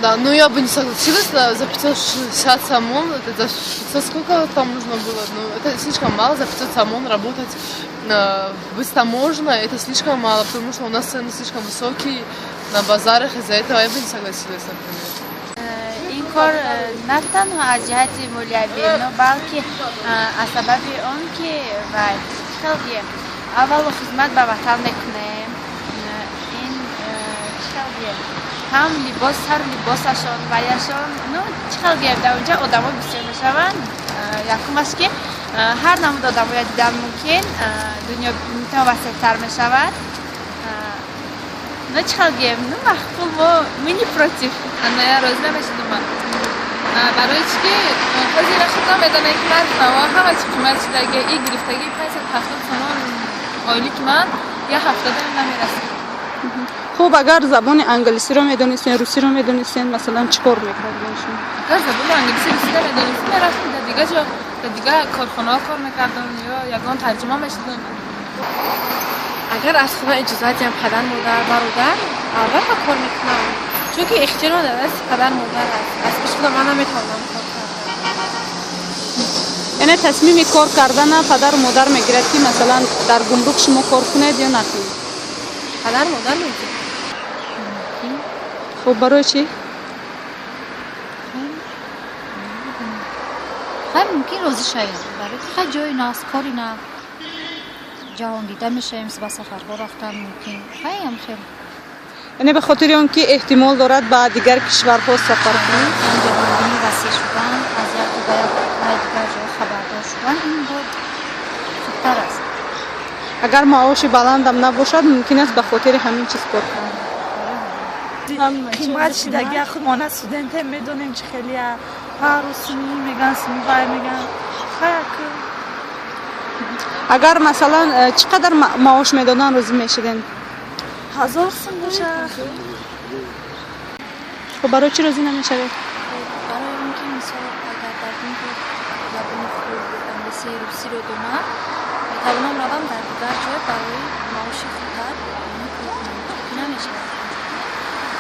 Да, но я бы не согласилась за 560 сомон. Это сколько там нужно было? Ну, это слишком мало, за 500 сомон работать без таможни, это слишком мало, потому что у нас цены слишком высокие на базарах, из-за этого я бы не согласилась, например. این کار نه تنها از جهت مالیاتی نه بلکه از سبب اون که خیلی اول خدمت به وطن میکنه این خیلی هم لباس هر لباسشان ویشان نه خیلی در اونجا آدم‌ها بسیار میشوند یکم است که هر نمود آدم‌ها دیدن ممکن دنیا میتونه وسیع‌تر میشود نه خیلی نه مخفول و منی پراتیف نه روز نمیشدم برای چی که خیلی رشته میدانه که من همه چی قیمت شده اگه این گرفتگی 570 تومان آیلی که من یه هفته نمیرسه. خب اگر زبان انگلیسی رو میدونستین روسی رو میدونستین مثلا چیکار میکردین شما؟ اگر زبان انگلیسی روسی رو میدونستین میرفتیم در دیگه جا در دیگه کارخانه ها کار میکردم یا یگان ترجمه میشدم. اگر از خونه اجازت هم پدر مادر برادر اول کار میکنم چون که اختیار در دست پدر مادر است از پیش خودم من نمیتونم کار کردن. یعنی تصمیم کار کردن پدر و مادر میگیرد که مثلا در گمرک شما کار کنید یا نکنید؟ پدر مادر میگیرد. خب برای چی؟ خیلی ممکن روزی شاید برای خیلی جای ناست کاری نه جهان دیده میشیم به سفرها رفتن ممکن خیلی هم خیلی یعنی به خاطر اون که احتمال دارد به دیگر کشورها سفر کنید جهانبینی وسیع شدن از یک به دیگر جای خبردار شدن این بود خوبتر است. اگر معاش بلندم نباشد ممکن است به خاطر همین چیز کار کنید. قیمت شدگی خود ما نه استودنت میدونیم چه خیلی هر روز سنی میگن سنی بای میگن خیلی. اگر مثلا چقدر معاش میدادن روزی میشدین؟ 1000 سن باشه. خب برای چی روزی نمیشوید؟ برای اینکه مثلا اگر در این زبان انگلیسی روسی رو دونم میتوانم روم در دیگر جای برای معاش خوبتر نمیشه.